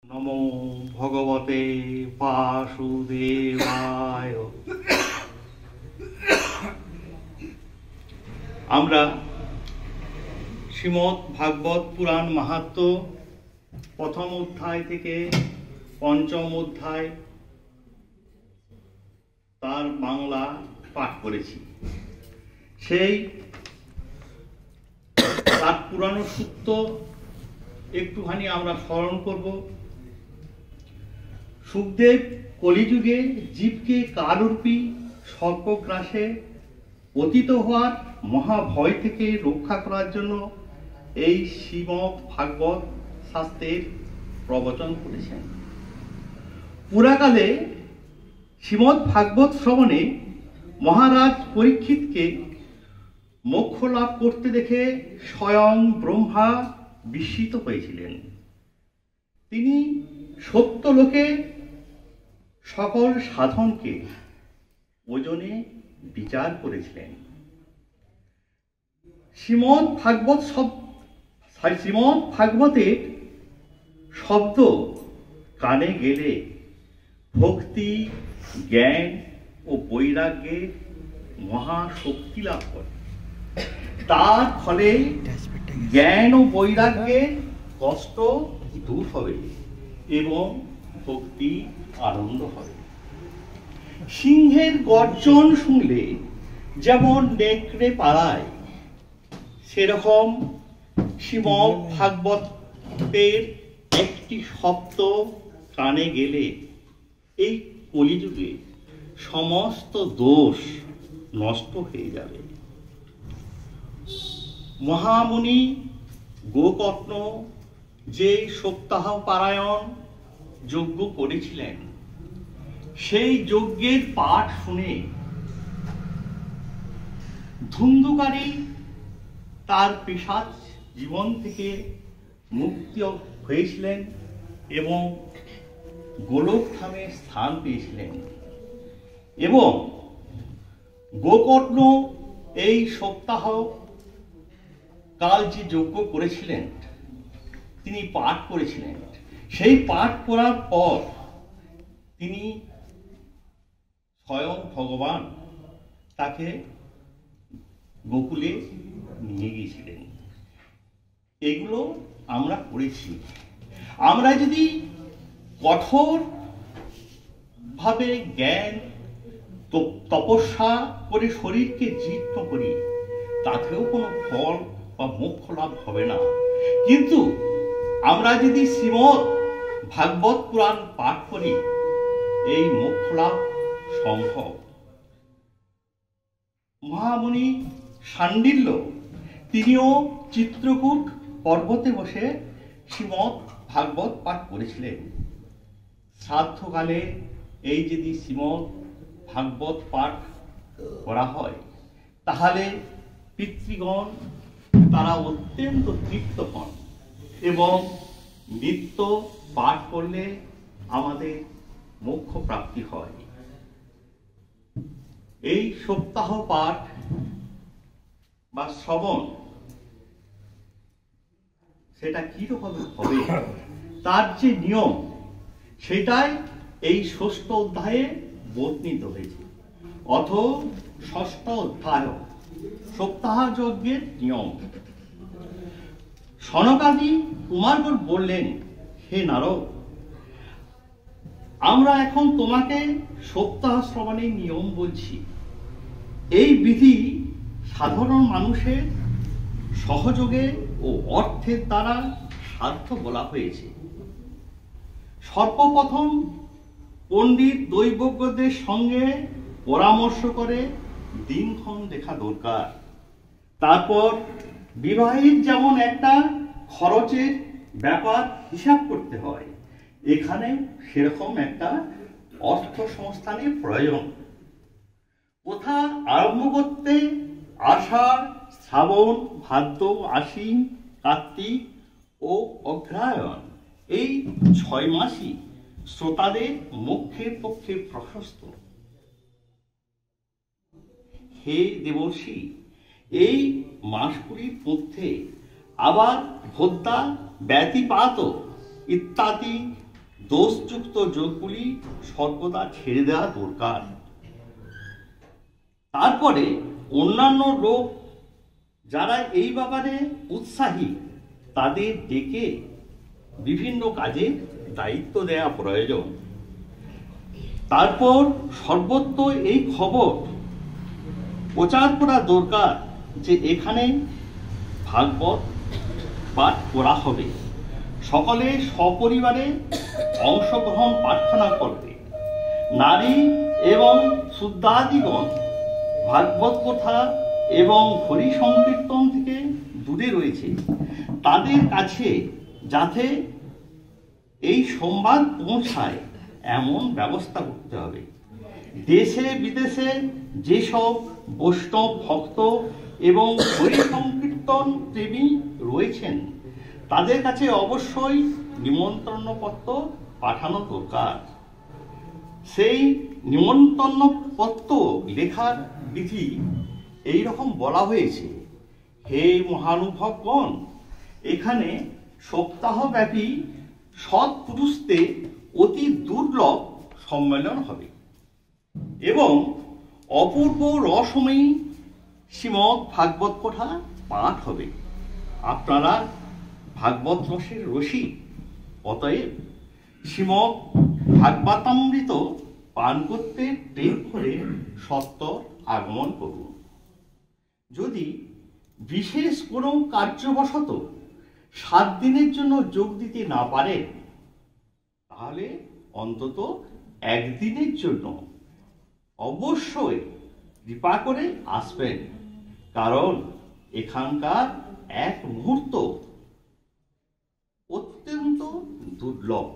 নমো ভগবতে বাসুদেবায়। আমরা শ্রীমদ্ ভাগবত পুরাণ মাহাত্ম্য প্রথম অধ্যায় থেকে পঞ্চম অধ্যায় তার বাংলা পাঠ করেছি। সেই তার পুরানো সূত্র একটুখানি আমরা স্মরণ করব। সুখদেব কলিযুগে জীবকে কালরূপী সর্পগ্রাসে পতিত হওয়ার মহাভয় থেকে রক্ষা করার জন্য এই শ্রীমদ্ ভাগবত শাস্ত্রের প্রবচন করেছেন। পুরাকালে শ্রীমদ্ ভাগবত শ্রবণে মহারাজ পরীক্ষিতকে মোক্ষ লাভ করতে দেখে স্বয়ং ব্রহ্মা বিস্মিত হয়েছিলেন। তিনি সত্যলোকে সকল সাধনকে ওজনে বিচার করেছিলেন। শ্রীমদ্ ভাগবতের শব্দ কানে গেলে ভক্তি, জ্ঞান ও বৈরাগ্যের মহাশক্তি লাভ করে। তার ফলে জ্ঞান ও বৈরাগ্যের কষ্ট দূর হবে এবং ভক্তি আনন্দ হবে। সিংহের গর্জন শুনলে যেমন নেকড়ে পালায়, সেরকম শ্রীমদ্ ভাগবতের একটি শব্দ কানে গেলে এই কলিযুগে সমস্ত দোষ নষ্ট হয়ে যাবে। মহামুনি গোকর্ণ যে সপ্তাহ পারায়ণ যজ্ঞ করেছিলেন, সেই যজ্ঞের পাঠ শুনে ধুন্ধুকারী তার পিশাচ জীবন থেকে মুক্তি হয়েছিলেন এবং গোলকধামে স্থান পেয়েছিলেন। এবং গোকর্ণ এই সপ্তাহ কাল যে যজ্ঞ করেছিলেন, তিনি পাঠ করেছিলেন। সেই পাঠ করার পর তিনি স্বয়ং ভগবান তাকে গোকুলে নিয়ে গিয়েছিলেন। এগুলো আমরা পড়েছি। আমরা যদি কঠোর ভাবে জ্ঞান তপস্যা করে শরীরকে জীর্ণ করি, তাতেও কোনো ফল বা মোক্ষ লাভ হবে না। কিন্তু আমরা যদি শ্রীমদ্ ভাগবত পুরাণ পাঠ করি, এই মোক্ষ লাভ সম্ভব। মহামুনি শাণ্ডিল্য তিনিও চিত্রকূট পর্বতে বসে শ্রীমদ্ ভাগবত পাঠ করেছিলেন। শ্রাদ্ধকালে এই যদি শ্রীমদ্ ভাগবত পাঠ করা হয়, তাহলে পিতৃগণ তারা অত্যন্ত তৃপ্ত হন এবং নিত্য পাঠ করলে আমাদের মোক্ষ প্রাপ্তি হয়। এই সপ্তাহ পাঠ বা শ্রবণ সেটা কিরকম হবে, তার যে নিয়ম, সেটাই এই ষষ্ঠ অধ্যায়ে বর্ণিত হয়েছে। অথ ষষ্ঠ অধ্যায় সপ্তাহ যজ্ঞের নিয়ম। সনকাদি কুমারগণ বললেন, হে নারদ, আমরা এখন তোমাকে সপ্তাহ শ্রবণের নিয়ম বলছি। এই বিধি সাধারণ মানুষের সহযোগে ও অর্থের দ্বারা সাধ্য বলা হয়েছে। সর্বপ্রথম পণ্ডিত দৈবজ্ঞদের সঙ্গে পরামর্শ করে দিনক্ষণ দেখা দরকার। তারপর বিবাহের যেমন একটা খরচের ব্যাপার হিসাব করতে হয়, এখানে সেরকম একটা অর্থ সংস্থানের প্রয়োজন। কথা আরম্ভ করতে আষাঢ়, শ্রাবণ, ভাদ্র, আশ্বিন, কার্তিক ও অগ্রহায়ণ এই 6 মাসই শ্রোতাদের মোক্ষের পক্ষে প্রশস্ত। হে দেবর্ষি, এই মাসগুলির মধ্যে আবার ভোদ্দা, ব্যতিপাত ইত্যাদি দোষযুক্ত যোগগুলি সর্বদা ছেড়ে দেওয়া দরকার। তারপরে অন্যান্য লোক যারা এই ব্যাপারে উৎসাহী তাদের ডেকে বিভিন্ন কাজে দায়িত্ব দেওয়া প্রয়োজন। তারপর সর্বত্র এই খবর প্রচার করা দরকার যে এখানে ভাগবত পাঠ করা হবে, সকলে সপরিবারে অংশগ্রহণ প্রার্থনা করবে। নারী এবং শুদ্ধাদিগণ ভাগবত কথা এবং হরি সংকীর্তন থেকে দূরে রয়েছে, তাদের কাছে যাতে এই সংবাদ পৌঁছায় এমন ব্যবস্থা করতে হবে। দেশে বিদেশে যেসব বৈষ্ণব ভক্ত এবং হরি সংকীর্তন প্রেমী রয়েছেন তাদের কাছে অবশ্যই নিমন্ত্রণপত্র পাঠানো দরকার। সেই নিমন্ত্রণপত্র লেখার বিধি এই রকম বলা হয়েছে, হে মহানুভবগণ, এখানে সপ্তাহব্যাপী সৎপুরুষদের অতি দুর্লভ সম্মেলন হবে এবং অপূর্ব রসময়ী শ্রীমদ্ ভাগবত কথা পাঠ হবে। আপনারা ভাগবত রসের রসিক, অতএব শ্রীমদ্ ভাগবতামৃত পান করতে প্রেম করে সত্বর আগমন করুন। যদি বিশেষ কোনো কার্যবশত 7 দিনের জন্য যোগ দিতে না পারেন তাহলে অন্তত 1 দিনের জন্য অবশ্যই কৃপা করে আসবেন, কারণ এখানকার এক মুহূর্ত অত্যন্ত দুর্লভ।